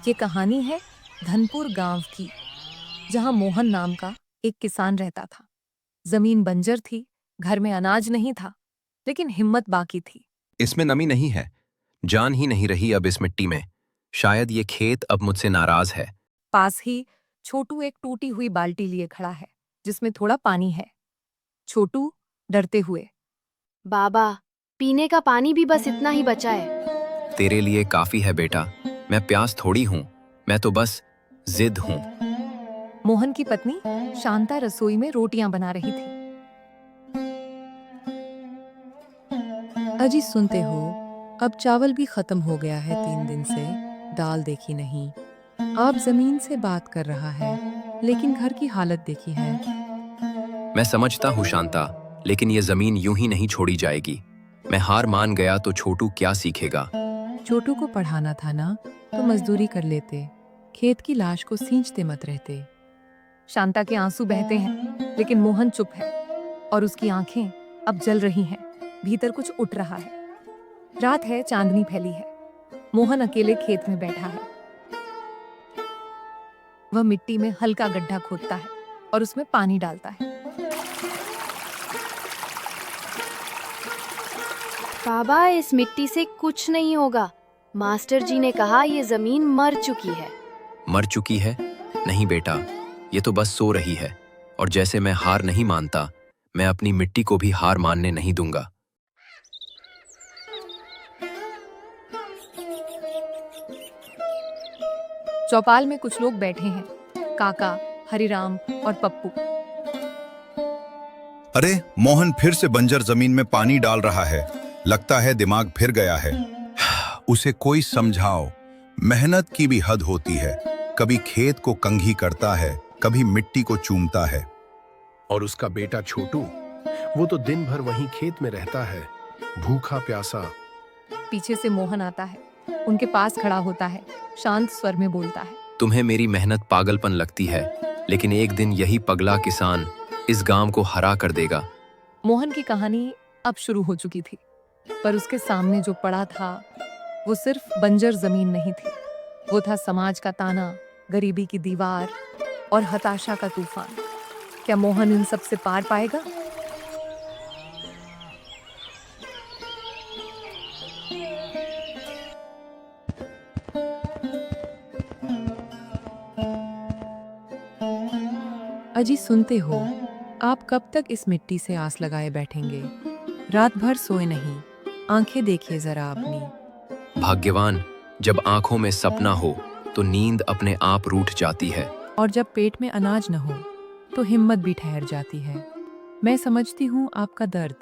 ये कहानी है धनपुर गांव की, जहां मोहन नाम का एक किसान रहता था। जमीन बंजर थी, घर में अनाज नहीं था, लेकिन हिम्मत बाकी थी। इसमें नमी नहीं है। जान ही नहीं रही अब इस मिट्टी में। शायद ये खेत अब मुझसे नाराज है। पास ही छोटू एक टूटी हुई बाल्टी लिए खड़ा है, जिसमें थोड़ा पानी है। छोटू डरते हुए, बाबा, पीने का पानी भी बस इतना ही बचा है। तेरे लिए काफी है बेटा। मैं प्यास थोड़ी हूँ, मैं तो बस जिद हूँ। मोहन की पत्नी शांता रसोई में रोटियां बना रही थी। अजी सुनते हो, अब चावल भी खत्म हो गया है 3 दिन से। दाल देखी नहीं। आप जमीन से बात कर रहा है, लेकिन घर की हालत देखी है। मैं समझता हूँ शांता, लेकिन ये जमीन यूं ही नहीं छोड़ी जाएगी। मैं हार मान गया तो छोटू क्या सीखेगा। छोटू को पढ़ाना था ना, तो मजदूरी कर लेते। खेत की लाश को सींचते मत रहते। शांता के आंसू बहते हैं, लेकिन मोहन चुप है और उसकी आंखें अब जल रही हैं। भीतर कुछ उठ रहा है। रात है, चांदनी फैली है। मोहन अकेले खेत में बैठा है। वह मिट्टी में हल्का गड्ढा खोदता है और उसमें पानी डालता है। बाबा, इस मिट्टी से कुछ नहीं होगा। मास्टर जी ने कहा ये जमीन मर चुकी है। मर चुकी है? नहीं बेटा, ये तो बस सो रही है। और जैसे मैं हार नहीं मानता, मैं अपनी मिट्टी को भी हार मानने नहीं दूंगा। चौपाल में कुछ लोग बैठे हैं, काका, हरिराम और पप्पू। अरे, मोहन फिर से बंजर जमीन में पानी डाल रहा है। लगता है दिमाग फिर गया है। उसे कोई समझाओ, मेहनत की भी हद होती है। कभी खेत को कंघी करता है, कभी मिट्टी को चूमता है। और उसका बेटा छोटू, वो तो दिन भर वहीं खेत में रहता है, भूखा प्यासा। पीछे से मोहन आता है, उनके पास खड़ा होता है, शांत स्वर में बोलता है। तुम्हें मेरी मेहनत पागलपन लगती है, लेकिन एक दिन यही पगला किसान इस गांव को हरा कर देगा। मोहन की कहानी अब शुरू हो चुकी थी, पर उसके सामने जो पड़ा था वो सिर्फ बंजर जमीन नहीं थी। वो था समाज का ताना, गरीबी की दीवार और हताशा का तूफान। क्या मोहन इन सब से पार पाएगा? अजी सुनते हो, आप कब तक इस मिट्टी से आस लगाए बैठेंगे? रात भर सोए नहीं। आंखें देखिए जरा अपनी। भाग्यवान, जब आंखों में सपना हो तो नींद अपने आप रूठ जाती है। और जब पेट में अनाज न हो तो हिम्मत भी ठहर जाती है। मैं समझती हूँ आपका दर्द,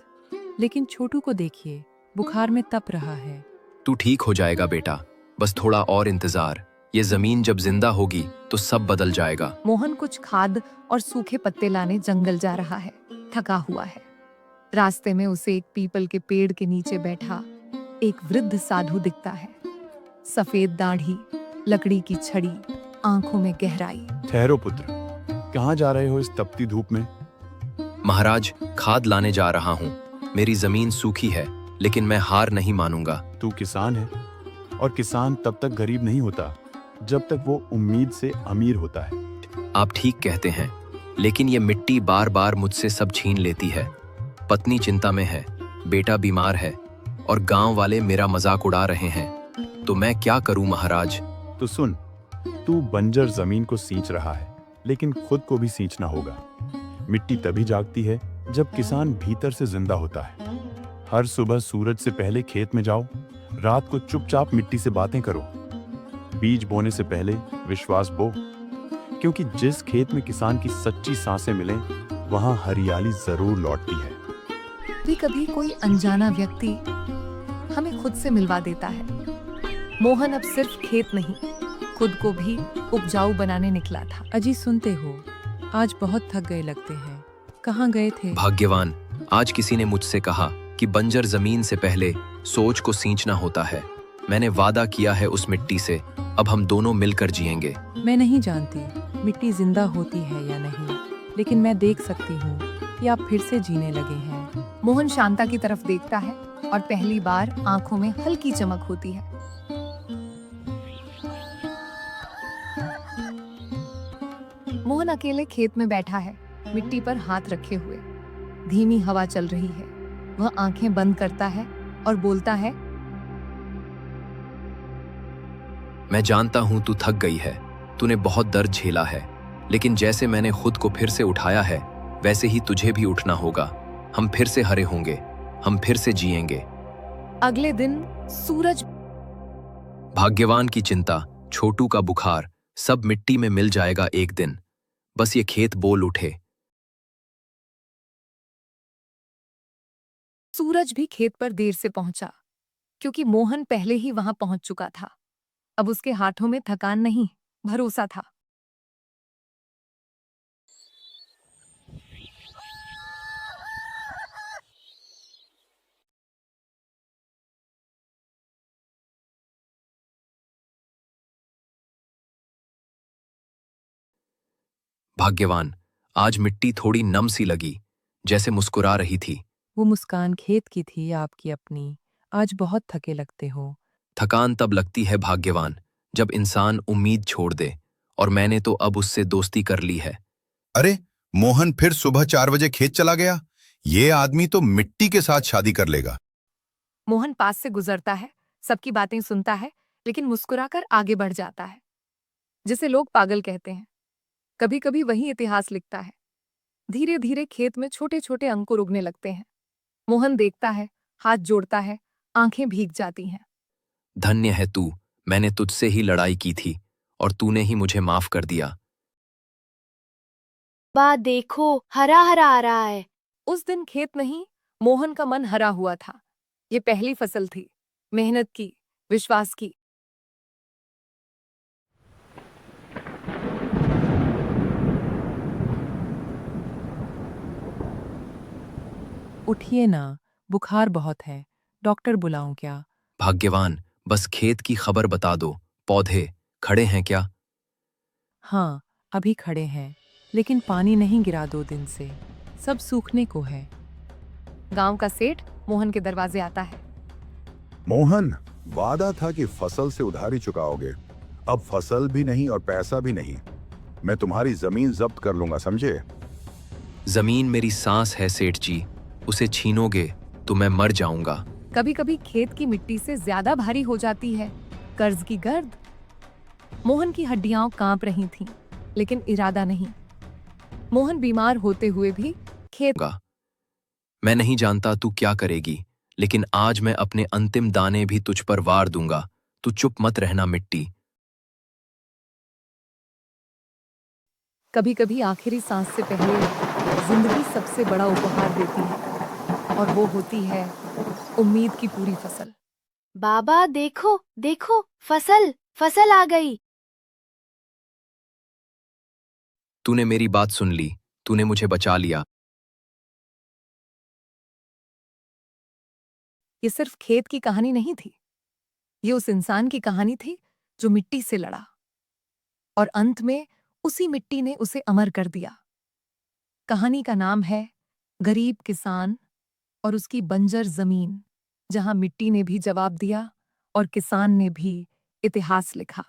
लेकिन छोटू को देखिए, बुखार में तप रहा है। तू ठीक हो जाएगा बेटा, बस थोड़ा और इंतजार। ये जमीन जब जिंदा होगी तो सब बदल जाएगा। मोहन कुछ खाद और सूखे पत्ते लाने जंगल जा रहा है, थका हुआ है। रास्ते में उसे एक पीपल के पेड़ के नीचे बैठा एक वृद्ध साधु दिखता है। सफेद दाढ़ी, लकड़ी की छड़ी, आंखों में गहराई। ठहरो पुत्र, कहाँ जा रहे हो इस तपती धूप में? महाराज, खाद लाने जा रहा हूँ। मेरी जमीन सूखी है, लेकिन मैं हार नहीं मानूंगा। तू किसान है, और किसान तब तक गरीब नहीं होता जब तक वो उम्मीद से अमीर होता है। आप ठीक कहते हैं, लेकिन ये मिट्टी बार बार मुझसे सब छीन लेती है। पत्नी चिंता में है, बेटा बीमार है, और गांव वाले मेरा मजाक उड़ा रहे हैं। तो मैं क्या करूं महाराज? तो सुन, तू बंजर जमीन को सींच रहा है, लेकिन खुद को भी सींचना होगा। मिट्टी तभी जागती है जब किसान भीतर से जिंदा होता है। हर सुबह सूरज से पहले खेत में जाओ, रात को चुपचाप मिट्टी से बातें करो। बीज बोने से पहले विश्वास बो, क्योंकि जिस खेत में किसान की सच्ची सांसें मिलें, वहां हरियाली जरूर लौटती है। कभी कोई अनजाना व्यक्ति हमें खुद से मिलवा देता है। मोहन अब सिर्फ खेत नहीं, खुद को भी उपजाऊ बनाने निकला था। अजी सुनते हो, आज बहुत थक गए लगते हैं। कहाँ गए थे? भाग्यवान, आज किसी ने मुझसे कहा कि बंजर जमीन से पहले सोच को सींचना होता है। मैंने वादा किया है उस मिट्टी से, अब हम दोनों मिलकर जिएंगे। मैं नहीं जानती मिट्टी जिंदा होती है या नहीं, लेकिन मैं देख सकती हूँ कि आप फिर से जीने लगे हैं। मोहन शांता की तरफ देखता है और पहली बार आंखों में हल्की चमक होती है। मोहन अकेले खेत में बैठा है, मिट्टी पर हाथ रखे हुए। धीमी हवा चल रही है। वह आंखें बंद करता है और बोलता है, मैं जानता हूं तू थक गई है, तूने बहुत दर्द झेला है, लेकिन जैसे मैंने खुद को फिर से उठाया है, वैसे ही तुझे भी उठना होगा। हम फिर से हरे होंगे, हम फिर से जिएंगे। अगले दिन सूरज, भाग्यवान की चिंता, छोटू का बुखार, सब मिट्टी में मिल जाएगा एक दिन। बस ये खेत बोल उठे। सूरज भी खेत पर देर से पहुंचा, क्योंकि मोहन पहले ही वहां पहुंच चुका था। अब उसके हाथों में थकान नहीं, भरोसा था। भाग्यवान, आज मिट्टी थोड़ी नम सी लगी, जैसे मुस्कुरा रही थी। वो मुस्कान खेत की थी, आपकी अपनी। आज बहुत थके लगते हो। थकान तब लगती है भाग्यवान, जब इंसान उम्मीद छोड़ दे, और मैंने तो अब उससे दोस्ती कर ली है। अरे, मोहन फिर सुबह 4 बजे खेत चला गया। ये आदमी तो मिट्टी के साथ शादी कर लेगा। मोहन पास से गुजरता है, सबकी बातें सुनता है, लेकिन मुस्कुराकर आगे बढ़ जाता है। जिसे लोग पागल कहते हैं, कभी कभी वही इतिहास लिखता है। धीरे धीरे खेत में छोटे छोटे अंकुर उगने लगते हैं। मोहन देखता है, हाथ जोड़ता है, आंखें भीग जाती हैं। धन्य है तू, मैंने तुझसे ही लड़ाई की थी, और तूने ही मुझे माफ कर दिया। बा देखो, हरा हरा आ रहा है। उस दिन खेत नहीं, मोहन का मन हरा हुआ था। ये पहली फसल थी, मेहनत की, विश्वास की। उठिए ना, बुखार बहुत है। डॉक्टर बुलाऊं क्या? भाग्यवान, बस खेत की खबर बता दो। पौधे खड़े हैं क्या? हाँ, अभी खड़े हैं, लेकिन पानी नहीं गिरा 2 दिन से। सब सूखने को है। गांव का सेठ मोहन के दरवाजे आता है। मोहन, वादा था कि फसल से उधारी चुकाओगे। अब फसल भी नहीं और पैसा भी नहीं। मैं तुम्हारी जमीन जब्त कर लूंगा, समझे? जमीन मेरी सांस है सेठ जी, उसे छीनोगे तो मैं मर जाऊंगा। कभी कभी खेत की मिट्टी से ज्यादा भारी हो जाती है कर्ज की गर्द। मोहन की हड्डियां कांप रही थीं, लेकिन इरादा नहीं। मोहन बीमार होते हुए भी खेत गा। मैं नहीं जानता तू क्या करेगी, लेकिन आज मैं अपने अंतिम दाने भी तुझ पर वार दूंगा। तू चुप मत रहना मिट्टी। कभी कभी आखिरी सांस से पहले जिंदगी सबसे बड़ा उपहार देती है, और वो होती है उम्मीद की पूरी फसल। बाबा देखो देखो, फसल फसल आ गई। तूने मेरी बात सुन ली, तूने मुझे बचा लिया। ये सिर्फ खेत की कहानी नहीं थी, ये उस इंसान की कहानी थी जो मिट्टी से लड़ा, और अंत में उसी मिट्टी ने उसे अमर कर दिया। कहानी का नाम है गरीब किसान और उसकी बंजर जमीन, जहां मिट्टी ने भी जवाब दिया और किसान ने भी इतिहास लिखा।